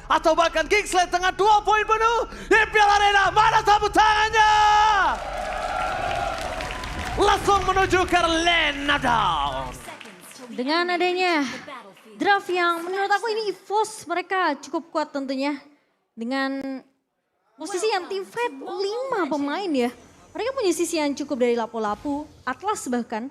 Atau bahkan Geekslate dengan 2 poin penuh di Piala Arena. Mana tepuk tangannya? Langsung menuju ke lane Nadal. Dengan adanya draft yang menurut aku ini EVOS mereka cukup kuat tentunya. Dengan posisi yang team fight 5 pemain ya. Mereka punya sisi yang cukup dari Lapu-Lapu, Atlas bahkan.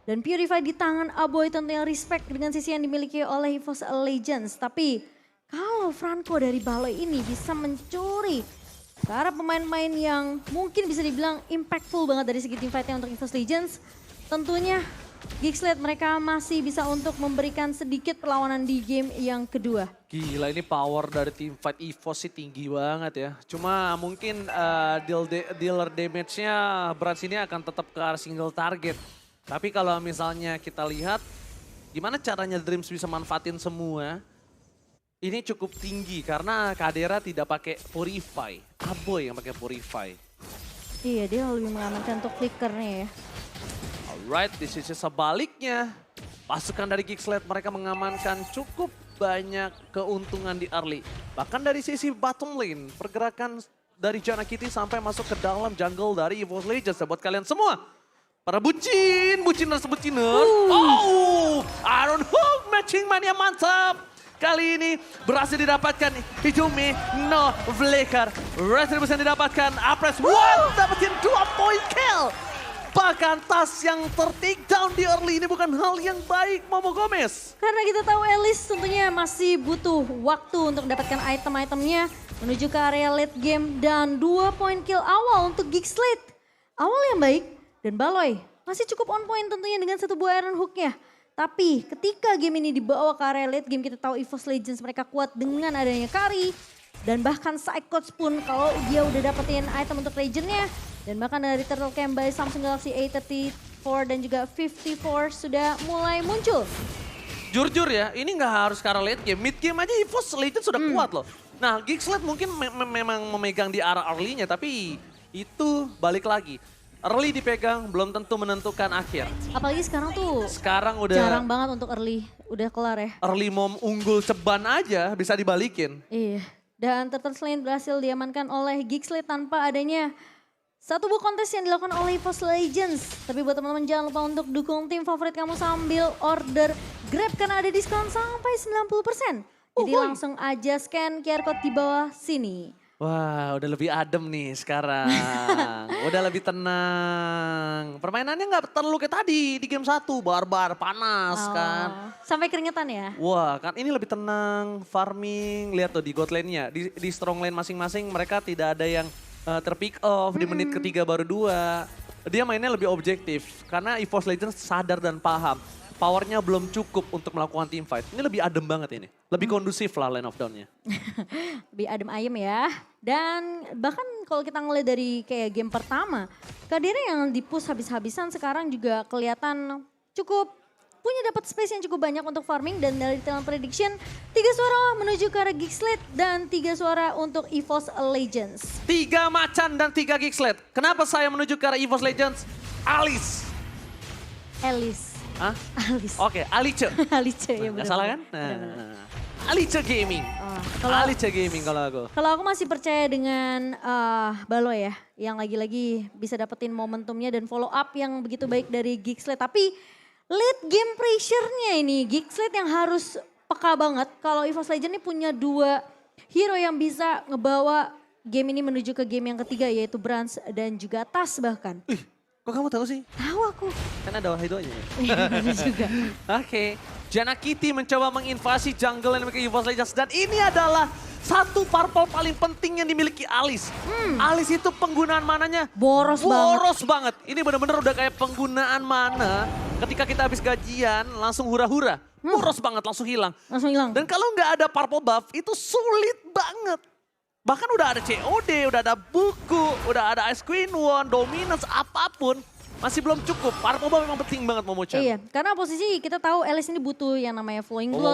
Dan Purify di tangan Aboy tentunya respect dengan sisi yang dimiliki oleh EVOS Legends. Tapi kalau Franco dari Baloy ini bisa mencuri para pemain-pemain yang mungkin bisa dibilang impactful banget dari segi team fightnya untuk EVOS Legends. Tentunya Geekslate mereka masih bisa untuk memberikan sedikit perlawanan di game yang kedua. Gila ini power dari tim fight EVOS sih tinggi banget ya. Cuma mungkin dealer damage-nya Brans ini akan tetap ke arah single target. Tapi kalau misalnya kita lihat gimana caranya Dreams bisa manfaatin semua. Ini cukup tinggi karena Kadera tidak pakai Purify. Aboy yang pakai Purify. Iya dia lebih mengamankan untuk flickernya ya. Alright, di sisi sebaliknya pasukan dari Geekslate mereka mengamankan cukup banyak keuntungan di early. Bahkan dari sisi bottom lane, pergerakan dari Janna Kitty sampai masuk ke dalam jungle dari EVOS Legends. Buat kalian semua, para buciners. Oh, Iron Hook matching mania mantap. Kali ini berhasil didapatkan Hijumi no Flicker. Retribution didapatkan Apres. Wow, dapetin 2 point kill. Bahkan Tas yang ter-take down di early ini bukan hal yang baik Momo Gomez. Karena kita tahu Elis tentunya masih butuh waktu untuk mendapatkan item-itemnya menuju ke area late game dan 2 point kill awal untuk Geekslate. Awal yang baik dan Baloy masih cukup on point tentunya dengan 1 buah Iron Hook-nya. Tapi ketika game ini dibawa ke area late game kita tahu EVOS Legends mereka kuat dengan adanya Kari. Dan bahkan Psychots pun kalau dia udah dapetin item untuk Legend-nya. Dan bahkan dari Turtle Camp by Samsung Galaxy A34 dan juga 54 sudah mulai muncul. Jujur ya, ini nggak harus ke arah late game. Mid game aja EVOS Legends sudah kuat loh. Nah Geekslate mungkin memang memegang di arah early-nya tapi itu balik lagi. Early dipegang belum tentu menentukan akhir. Apalagi sekarang tuh sekarang udah jarang banget untuk early, udah kelar ya. Early mom unggul ceban aja bisa dibalikin. Iya, dan Turtle Lane berhasil diamankan oleh Geekslate tanpa adanya satu buah kontes yang dilakukan oleh EVOS Legends. Tapi buat teman-teman jangan lupa untuk dukung tim favorit kamu sambil order Grab karena ada diskon sampai 90%. Jadi langsung aja scan QR code di bawah sini. Wah, udah lebih adem nih sekarang. Udah lebih tenang. Permainannya nggak terlalu kayak tadi di game 1. Barbar, panas kan. Sampai keringetan ya? Wah, kan ini lebih tenang. Farming, lihat tuh di god lane-nya. Di strong lane masing-masing mereka tidak ada yang terpick off. Di menit ketiga baru 2. Dia mainnya lebih objektif. Karena EVOS Legends sadar dan paham. Powernya belum cukup untuk melakukan team fight. Ini lebih adem banget ini. Lebih kondusif lah lane of down-nya. Lebih adem ayem ya. Dan bahkan kalau kita ngeliat dari kayak game pertama. Kadira yang di-push habis-habisan sekarang juga kelihatan cukup punya dapat space yang cukup banyak untuk farming. Dan dari talent prediction 3 suara menuju ke arah Geekslate dan 3 suara untuk EVOS Legends. 3 Macan dan 3 Geekslate. Kenapa saya menuju ke arah EVOS Legends? Elis. Hah? Alice. Oke, Alice. Alice ya benar. Gak salah kan? Alice Gaming. Alice Gaming kalau aku. Kalau aku masih percaya dengan Baloy ya. Yang lagi-lagi bisa dapetin momentumnya dan follow up yang begitu baik dari Geekslate. Tapi late game pressure-nya ini Geekslate yang harus peka banget. Kalau EVOS Legends ini punya 2 hero yang bisa ngebawa game ini menuju ke game yang ketiga yaitu Brans dan juga Tas bahkan. Kok kamu tahu sih? Tahu aku. Kan ada itu aja. Iya juga. Oke. Janna Kitty mencoba menginvasi jungle yang dimiliki EVOS Legends. Dan ini adalah satu purple paling penting yang dimiliki Alice. Alice itu penggunaan mananya Boros banget. Ini benar-benar udah kayak penggunaan mana ketika kita habis gajian langsung hura-hura. Boros banget, langsung hilang. Langsung hilang. Dan kalau nggak ada purple buff itu sulit banget. Bahkan udah ada COD, udah ada buku, udah ada Ice Queen One, Dominance, apapun. Masih belum cukup. Purple buff memang penting banget Momo-chan. Iya, karena posisi kita tahu Alice ini butuh yang namanya Flowing Blood.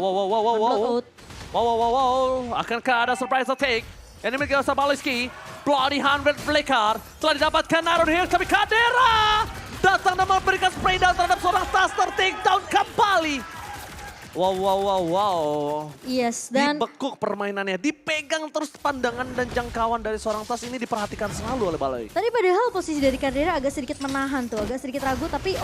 Wow. Akankah ada surprise attack? Ini memiliki Sabaliski. Bloody 100 Flicker. Telah didapatkan Iron Hills, tapi Kadera datang dan memberikan spray down terhadap seorang Taster. Take down kembali. Wow. Yes, dan Dibekuk permainannya, dipegang terus pandangan dan jangkauan dari seorang Tas ini diperhatikan selalu oleh Baloi. tadi padahal posisi dari Caldera agak sedikit menahan tuh, agak sedikit ragu tapi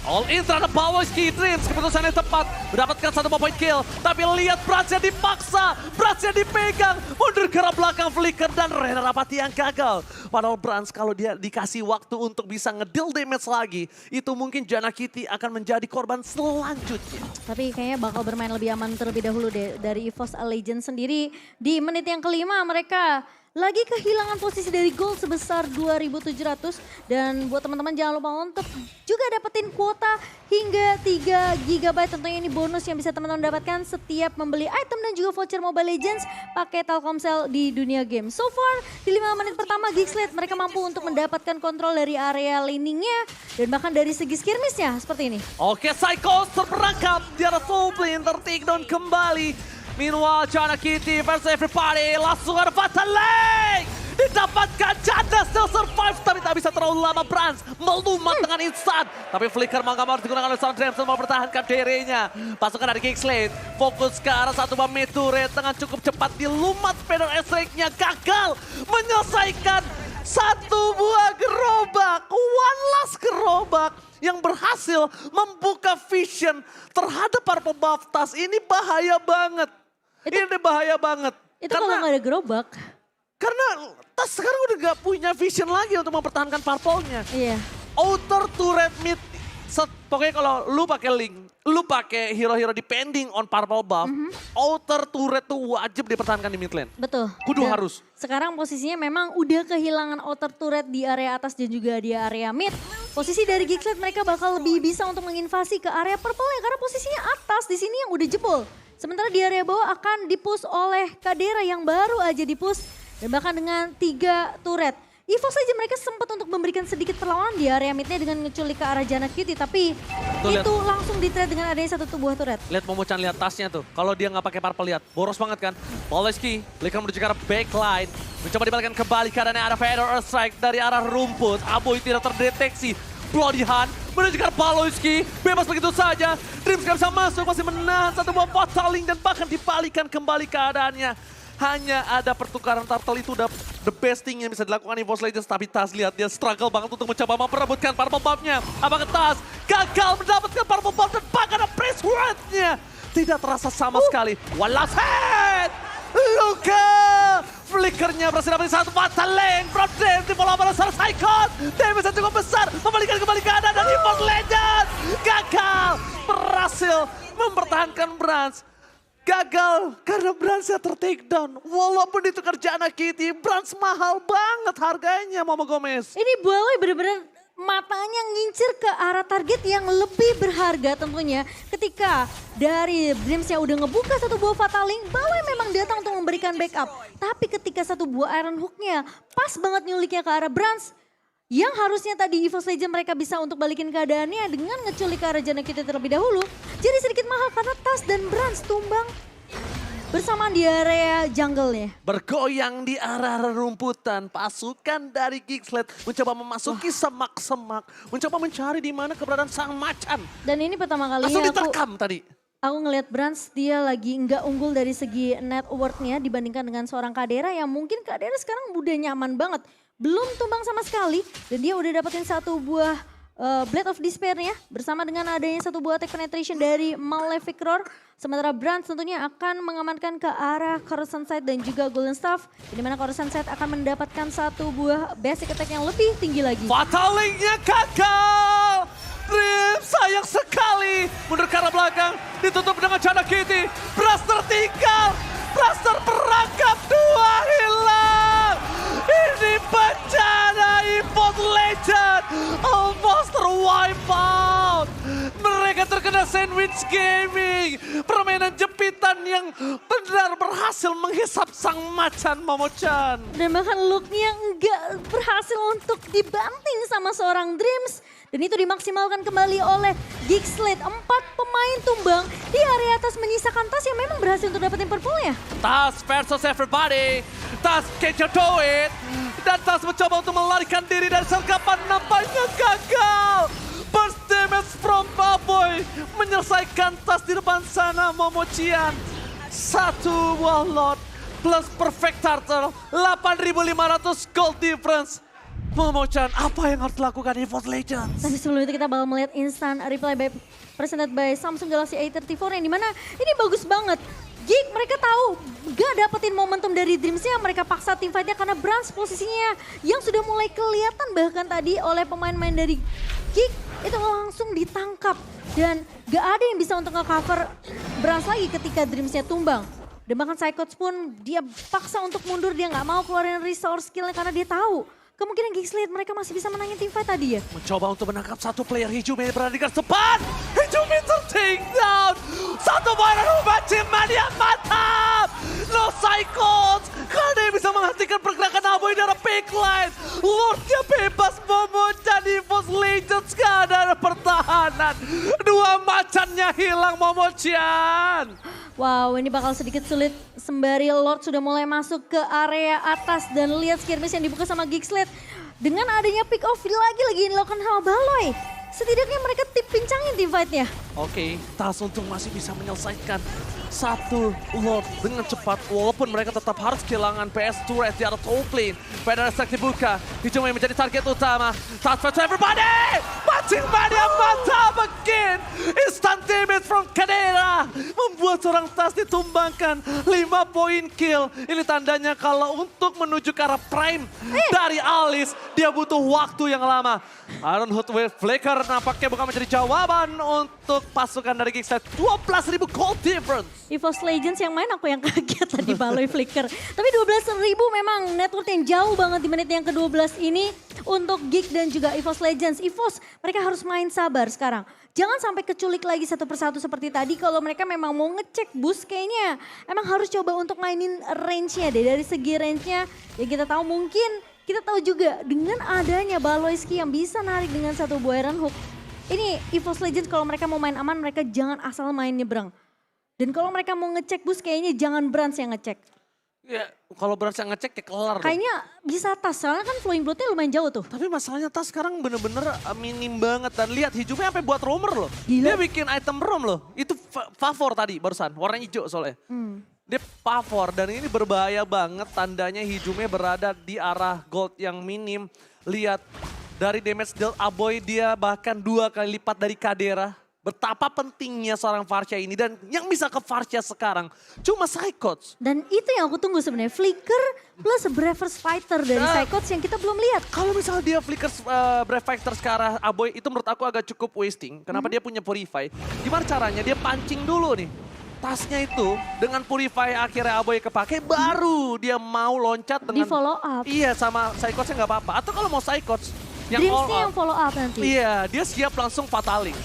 All in terhadap Baloi Dreams, keputusannya tepat, mendapatkan 1 point kill. Tapi lihat Bransnya dipaksa, Bransnya dipegang, mundur ke arah belakang Flicker dan Rena Rapati yang gagal. Padahal Brans kalau dia dikasih waktu untuk bisa ngedeal damage lagi, itu mungkin Jana Kitty akan menjadi korban selanjutnya. Tapi kayaknya bakal bermain lebih aman terlebih dahulu deh dari EVOS Legend sendiri. Di menit yang kelima mereka lagi kehilangan posisi dari gol sebesar 2.700. Dan buat teman-teman jangan lupa untuk juga dapetin kuota hingga 3 GB. Tentunya ini bonus yang bisa teman-teman dapatkan setiap membeli item dan juga voucher Mobile Legends pakai Telkomsel di dunia game. So far di 5 menit pertama Geekslate mereka mampu untuk mendapatkan kontrol dari area laningnya. Dan bahkan dari segi skirmishnya seperti ini. Oke, Psycho terperangkap di arah full plane, ter-take down kembali. Meanwhile, Jana Kitty versus everybody, langsung ada Fatal Link! Didapatkan, Jana still survive, tapi tak bisa terlalu lama. Brans melumat dengan instan. Tapi Flicker Manggamar digunakan oleh seorang Dreams mau mempertahankan dirinya. Pasukan dari Geekslate, fokus ke arah satu bom turret dengan cukup cepat dilumat Spider S-Ray-nya gagal menyelesaikan satu buah gerobak, one last gerobak yang berhasil membuka vision terhadap para pembuff Tas. Ini bahaya banget. Ini bahaya banget. Itu kalau nggak ada gerobak. Karena Tas sekarang udah gak punya vision lagi untuk mempertahankan purple-nya. Iya. Outer turret mid. Pokoknya kalau lu pakai Link, lu pakai hero-hero depending on purple buff, outer turret tuh wajib dipertahankan di mid lane. Betul. Kudu Dan harus. Sekarang posisinya memang udah kehilangan outer turret di area atas dan juga di area mid. Posisi dari Geekslate mereka bakal lebih bisa untuk menginvasi ke area purple-nya karena posisinya atas di sini yang udah jebol. Sementara di area bawah akan dipush oleh Caldera yang baru aja dipush dan bahkan dengan 3 turret. EVOS aja mereka sempat untuk memberikan sedikit perlawanan di area midnya dengan ngeculik ke arah Jana Kitty, tapi Tuh, itu langsung di-trade dengan adanya satu buah turret. Lihat Momochan, lihat tasnya tuh. Kalau dia nggak pakai purple, lihat. Boros banget kan. Poleski, Likan menuju ke arah backline. Mencoba dibalikan kembali keadaannya ada Feather Earth Strike dari arah rumput. Aboy tidak terdeteksi. Bloody Hand menuju ke arah Paloyski. Bebas begitu saja. Dreams gak bisa masuk, masih menahan satu buah Fataling dan bahkan dibalikan kembali keadaannya. Hanya ada pertukaran turtle itu udah the best thing yang bisa dilakukan EVOS Legends. Tapi Tas lihat dia struggle banget untuk mencoba memperebutkan purple buff-nya. Apakah Tas gagal mendapatkan purple buff dan bahkan ada press word-nya. Tidak terasa sama sekali. One last hit! Luka! Flickernya berhasil dapat satu Fatal Link. From Dreams di follow oleh seorang Psychon. Damage cukup besar. Membalikan kembali keadaan dan EVOS Legends gagal. Berhasil mempertahankan Brans. Gagal karena Bransnya ter-take down. Walaupun itu kerjaan Kitty, Brans mahal banget harganya Momo Gomez. Ini Baloi benar-benar matanya ngincir ke arah target yang lebih berharga tentunya. Ketika dari Dreams yang udah ngebuka satu buah Fataling, Baloi memang datang untuk memberikan backup. Tapi ketika satu buah Iron Hook-nya pas banget nyuliknya ke arah Brans, yang harusnya tadi EVOS Legends mereka bisa untuk balikin keadaannya dengan ngeculik ke arah Jana Kitty terlebih dahulu. Jadi sedikit mahal karena Tas dan Brans tumbang bersamaan di area jungle-nya. Bergoyang di arah rerumputan, pasukan dari Geekslate mencoba memasuki semak-semak. Mencoba mencari di mana keberadaan sang macan. Dan ini pertama kalinya Langsung diterkam tadi. Aku ngelihat Brans dia lagi nggak unggul dari segi net worth-nya dibandingkan dengan seorang Caldera yang mungkin Caldera sekarang udah nyaman banget. Belum tumbang sama sekali dan dia udah dapetin satu buah Blade of Despair-nya bersama dengan adanya satu buah attack penetration dari Malefic Roar. Sementara Brans tentunya akan mengamankan ke arah Coruscant Sight dan juga Golden Staff. Di mana Coruscant Sight akan mendapatkan satu buah basic attack yang lebih tinggi lagi. Fatalingnya gagal. Dreams sayang sekali. Mundur ke arah belakang. Ditutup dengan Jana Kitty. Brans tertinggal. Brans terperangkap. 2 hilang. Ini bencana EVOS Legends. Almost terwipe out. Mereka terkena sandwich gaming. Permainan jepitan yang benar berhasil menghisap sang macan Momochan. Dan bahkan look-nya nggak berhasil untuk dibanting sama seorang Dreams. Dan itu dimaksimalkan kembali oleh Geekslate. 4 pemain tumbang di area atas menyisakan Tas yang memang berhasil untuk dapetin purple-nya. Tas versus everybody. Tas can't you do it? Dan Tas mencoba untuk melarikan diri dari sergapan, nampaknya gagal. Burst damage from Baboy. Menyelesaikan tas di depan sana Momochian. Satu buah lot plus perfect turtle. 8.500 gold difference. Momo-chan, apa yang harus dilakukan EVOS Legends? Tapi sebelum itu kita bakal melihat instant replay presented by Samsung Galaxy A34 yang dimana ini bagus banget. Geek mereka tahu gak dapetin momentum dari Dreams-nya, mereka paksa tim fight-nya karena Brans posisinya yang sudah mulai kelihatan bahkan tadi oleh pemain-pemain dari Geek itu langsung ditangkap. Dan gak ada yang bisa untuk nge-cover Brans lagi ketika Dreams-nya tumbang. Dan bahkan Psychots pun dia paksa untuk mundur, dia gak mau keluarin resource skill-nya karena dia tahu kemungkinan Geeks-Lead mereka masih bisa menangin tim fight tadi ya. Mencoba untuk menangkap satu player Hijumi yang berada di garis depan. Hijumi ter-take down. Satu poin Rumacin Mania mantap. No Psychos. Karena bisa menghentikan pergerakan Aboy dari pick line. Lordnya bebas, Momo dan EVOS Legends gak ada pertahanan. Dua macannya hilang Momo-chan. Wow, ini bakal sedikit sulit sembari Lord sudah mulai masuk ke area atas dan lihat skirmish yang dibuka sama Geeks-Lead. Dengan adanya pick off lagi dilakukan sama Baloy. Setidaknya mereka pincangin tim fight-nya. Oke, Tas untung masih bisa menyelesaikan satu Lord dengan cepat. Walaupun mereka tetap harus kehilangan PS turret di arah top lane. Pada saat dibuka, Hijumi menjadi target utama. Tas to everybody! Matching Mania mantap again! Instant damage from Kadera. Membuat seorang Tas ditumbangkan. 5 poin kill. Ini tandanya kalau untuk menuju ke arah prime dari Alice, dia butuh waktu yang lama. Iron Hood with Flicker nampaknya bukan menjadi jawaban untuk pasukan dari Geeks-Lead. 12.000 gold difference. EVOS Legends yang main aku yang kaget tadi Baloy Flicker. Tapi 12.000 memang network yang jauh banget di menit yang ke-12 ini untuk Geek dan juga EVOS Legends. EVOS mereka harus main sabar sekarang. Jangan sampai keculik lagi satu persatu seperti tadi. Kalau mereka memang mau ngecek boost kayaknya emang harus coba untuk mainin range-nya deh. Dari segi range-nya ya kita tahu mungkin, kita tahu juga dengan adanya Baloyski yang bisa narik dengan satu buah Iron Hook. Ini EVOS Legends kalau mereka mau main aman mereka jangan asal main nyebrang. Dan kalau mereka mau ngecek boost kayaknya jangan Brans yang ngecek. Ya, kalau Brans yang ngecek ya kelar. Kayaknya bisa Tas, soalnya kan flowing blood-nya lumayan jauh tuh. Tapi masalahnya Tas sekarang bener-bener minim banget. Dan lihat Hijumi sampai buat roamer loh. Gila. Dia bikin item roam loh. Itu favor tadi barusan, warna hijau soalnya. Dia favor dan ini berbahaya banget. Tandanya Hijumi berada di arah gold yang minim. Lihat dari damage dealt Aboy dia bahkan 2 kali lipat dari Kadera. Betapa pentingnya seorang Varsha ini dan yang bisa ke Varsha sekarang cuma Psychots. Dan itu yang aku tunggu sebenarnya, Flicker plus Bravers Fighter dari Psychots yang kita belum lihat. Kalau misalnya dia flicker Brave Fighter ke arah Aboy itu menurut aku agak cukup wasting. Kenapa dia punya Purify? Gimana caranya dia pancing dulu nih. Tasnya itu dengan Purify akhirnya Aboy kepake baru dia mau loncat dengan... Di follow up. Iya sama Psychots nggak apa-apa. Atau kalau mau Psychots yang Dreams-nya yang follow up nanti. Iya dia siap langsung fataling.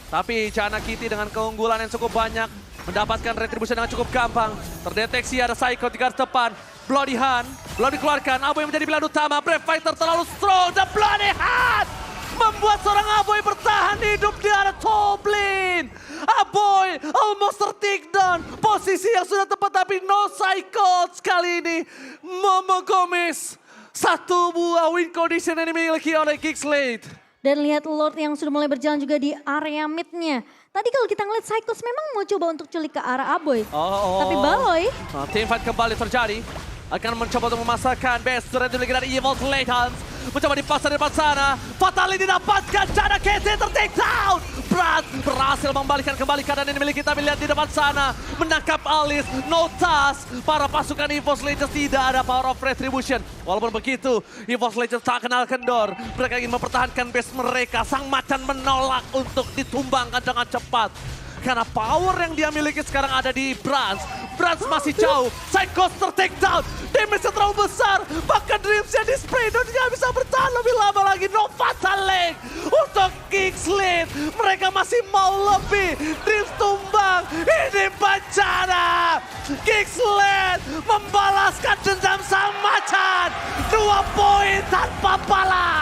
Tapi Chana Kitty dengan keunggulan yang cukup banyak mendapatkan retribusi dengan cukup gampang. Terdeteksi ada Psycho di garis depan. Bloody Hand belum dikeluarkan. Aboy menjadi pilihan utama. Brave Fighter terlalu strong. The Bloody Hand membuat seorang Aboy bertahan hidup di arah top lane. Aboy almost ter-take down. Posisi yang sudah tepat tapi no Psycho kali ini. Momo Gomez. Satu buah win condition yang dimiliki oleh Geeks-Lead. Dan lihat Lord yang sudah mulai berjalan juga di area mid-nya. Tadi kalau kita ngeliat Psychos memang mau coba untuk culik ke arah Aboy. Tapi Baloy. Team fight kembali terjadi. Akan mencoba untuk memasakkan best dari EVOS Legends. Mencoba dipasang di depan sana. Fatali didapatkan. Chana Kitty ter-take down. Brad berhasil membalikkan kembali keadaan ini milik kita. Lihat di depan sana. Menangkap Alice. No Tas. Para pasukan EVOS Legends tidak ada power of retribution. Walaupun begitu, EVOS Legends tak kenal kendor. Mereka ingin mempertahankan base mereka. Sang macan menolak untuk ditumbangkan dengan cepat. Karena power yang dia miliki sekarang ada di Brans. Brans masih jauh. Psychos ter-take down. Damage-nya terlalu besar. Bahkan Dreams-nya di spray dan dia bisa bertahan lebih lama lagi. No fataling untuk Geeks-Lead. Mereka masih mau lebih. Dreams tumbang. Ini bencana. Geeks-Lead membalaskan dendam sang macan. 2 poin tanpa balas.